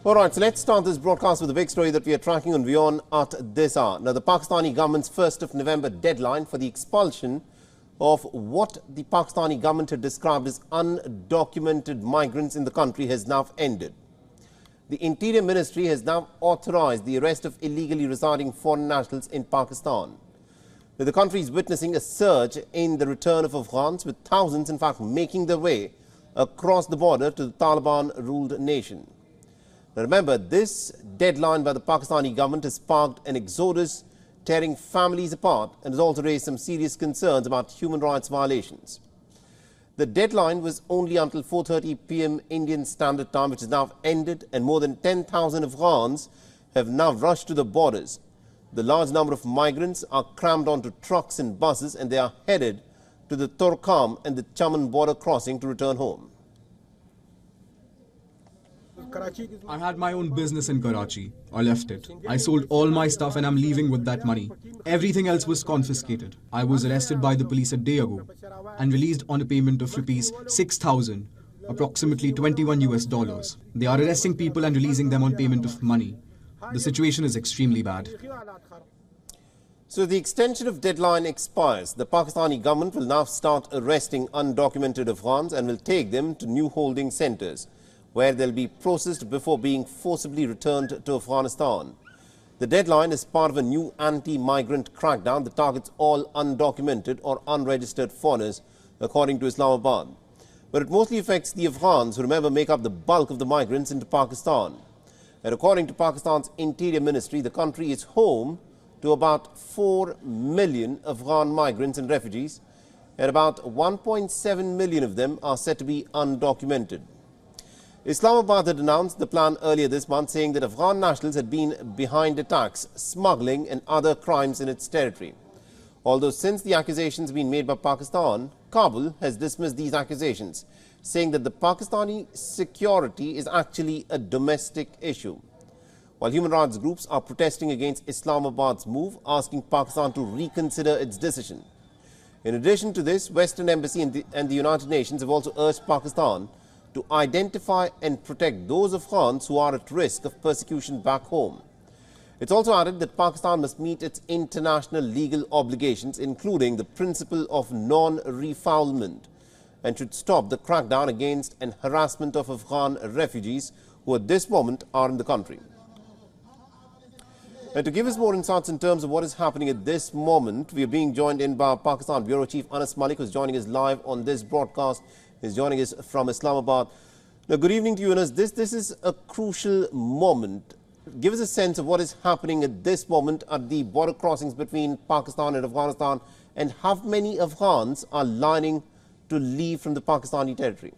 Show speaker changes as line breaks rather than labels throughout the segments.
All right, so let's start this broadcast with the big story that we are tracking on WION at this hour. Now, the Pakistani government's 1st of November deadline for the expulsion of what the Pakistani government had described as undocumented migrants in the country has now ended. The Interior Ministry has now authorized the arrest of illegally residing foreign nationals in Pakistan. Now, the country is witnessing a surge in the return of Afghans, with thousands, in fact, making their way across the border to the Taliban-ruled nation. Now, remember, this deadline by the Pakistani government has sparked an exodus, tearing families apart, and has also raised some serious concerns about human rights violations. The deadline was only until 4:30 p.m. Indian Standard Time, which is now ended, and more than 10,000 Afghans have now rushed to the borders. The large number of migrants are crammed onto trucks and buses, and they are headed to the Torkham and the Chaman border crossing to return home.
I had my own business in Karachi. I left it. I sold all my stuff and I'm leaving with that money. Everything else was confiscated. I was arrested by the police a day ago and released on a payment of rupees 6,000, approximately $21 US. They are arresting people and releasing them on payment of money. The situation is extremely bad.
So the extension of deadline expires. The Pakistani government will now start arresting undocumented Afghans and will take them to new holding centres, where they'll be processed before being forcibly returned to Afghanistan. The deadline is part of a new anti-migrant crackdown that targets all undocumented or unregistered foreigners, according to Islamabad. But it mostly affects the Afghans, who, remember, make up the bulk of the migrants into Pakistan. And according to Pakistan's Interior Ministry, the country is home to about 4 million Afghan migrants and refugees, and about 1.7 million of them are said to be undocumented. Islamabad had announced the plan earlier this month, saying that Afghan nationals had been behind attacks, smuggling and other crimes in its territory. Although since the accusations been made by Pakistan, Kabul has dismissed these accusations, saying that the Pakistani security is actually a domestic issue. While human rights groups are protesting against Islamabad's move, asking Pakistan to reconsider its decision. In addition to this, Western Embassy and the United Nations have also urged Pakistan to identify and protect those Afghans who are at risk of persecution back home. It's also added that Pakistan must meet its international legal obligations, including the principle of non-refoulement, and should stop the crackdown against and harassment of Afghan refugees who at this moment are in the country. And to give us more insights in terms of what is happening at this moment, we are being joined in by Pakistan Bureau Chief Anas Malik, who is joining us live on this broadcast. He's joining us from Islamabad. Now, good evening to you, Anas. This is a crucial moment. Give us a sense of what is happening at this moment at the border crossings between Pakistan and Afghanistan, and how many Afghans are lining to leave from the Pakistani territory.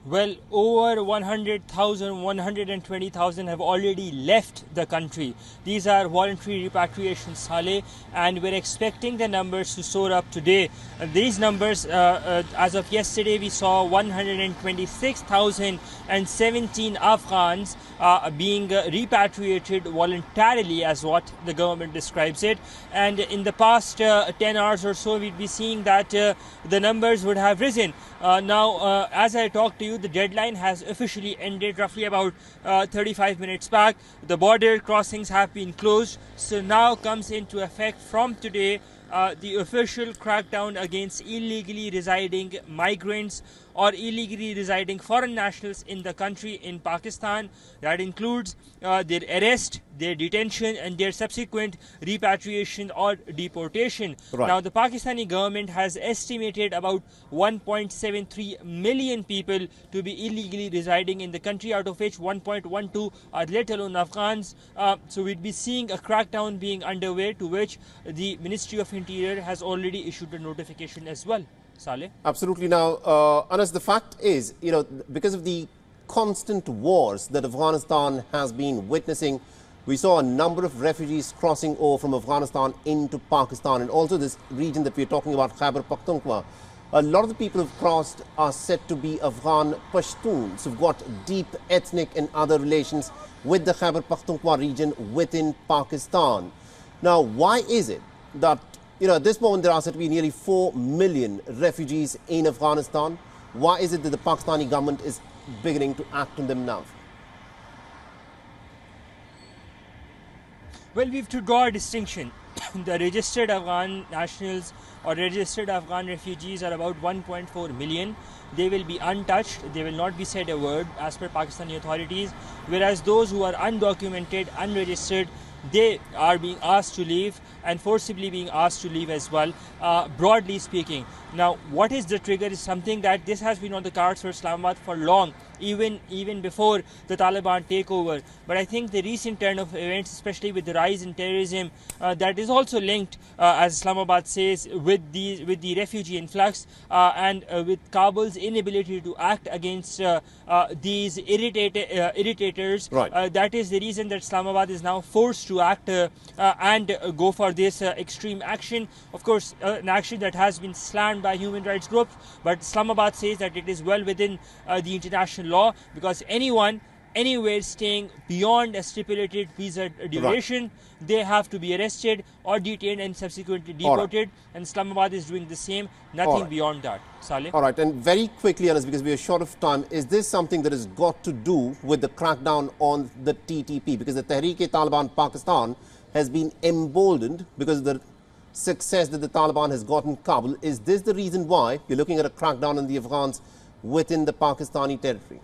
Well, over 100,000, 120,000 have already left the country. These are voluntary repatriations, Saleh, and we're expecting the numbers to soar up today. These numbers, as of yesterday, we saw 126,017 Afghans being repatriated voluntarily, as what the government describes it. And in the past 10 hours or so, we'd be seeing that the numbers would have risen. Now, as I talk to you, the deadline has officially ended roughly about 35 minutes back. The border crossings have been closed. So now comes into effect from today the official crackdown against illegally residing migrants or illegally residing foreign nationals in the country in Pakistan. That includes their arrest, their detention and their subsequent repatriation or deportation.
Right.
Now, the Pakistani government has estimated about 1.73 million people to be illegally residing in the country, out of which 1.12 are let alone Afghans. So we'd be seeing a crackdown being underway, to which the Ministry of Interior has already issued a notification as well. Saleh?
Absolutely. Now, Anas, the fact is, because of the constant wars that Afghanistan has been witnessing, we saw a number of refugees crossing over from Afghanistan into Pakistan, and also this region that we're talking about, Khyber Pakhtunkhwa. A lot of the people who've crossed are said to be Afghan Pashtuns who've got deep ethnic and other relations with the Khyber Pakhtunkhwa region within Pakistan. Now, why is it that, at this moment there are said to be nearly 4 million refugees in Afghanistan? Why is it that the Pakistani government is beginning to act on them now?
Well, we have to draw a distinction. The registered Afghan nationals or registered Afghan refugees are about 1.4 million. They will be untouched. They will not be said a word as per Pakistani authorities. Whereas those who are undocumented, unregistered, they are being asked to leave and forcibly being asked to leave as well, broadly speaking. Now, what is the trigger is something that this has been on the cards for Islamabad for long, even before the Taliban takeover. But I think the recent turn of events, especially with the rise in terrorism, that is also linked, as Islamabad says, with the refugee influx and with Kabul's inability to act against these irritators.
Right.
That is the reason that Islamabad is now forced to act and go for this extreme action. Of course, an action that has been slammed by human rights groups, but Islamabad says that it is well within the international law, because anyone anywhere staying beyond a stipulated visa duration, they have to be arrested or detained and subsequently deported.
Right.
And Islamabad is doing the same, nothing beyond that. Saleh?
All right, and very quickly, Anas, because we are short of time, is this something that has got to do with the crackdown on the TTP? Because the Tehreek-e-Taliban Pakistan has been emboldened because of the success that the Taliban has got in Kabul. Is this the reason why you're looking at a crackdown on the Afghans within the Pakistani territory?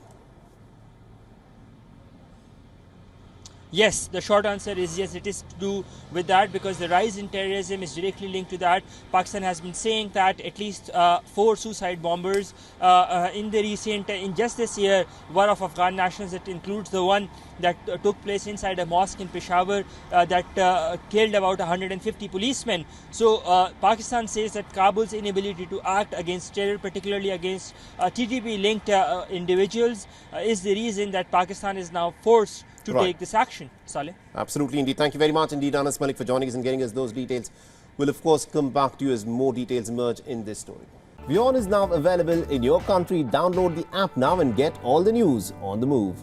Yes, the short answer is yes, it is to do with that, because the rise in terrorism is directly linked to that. Pakistan has been saying that at least 4 suicide bombers in just this year were of Afghan nationals. That includes the one that took place inside a mosque in Peshawar that killed about 150 policemen. So Pakistan says that Kabul's inability to act against terror, particularly against TTP-linked individuals, is the reason that Pakistan is now forced to take this action. Saleh?
Absolutely, indeed. Thank you very much indeed, Anas Malik, for joining us and getting us those details. We'll, of course, come back to you as more details emerge in this story. WION is now available in your country. Download the app now and get all the news on the move.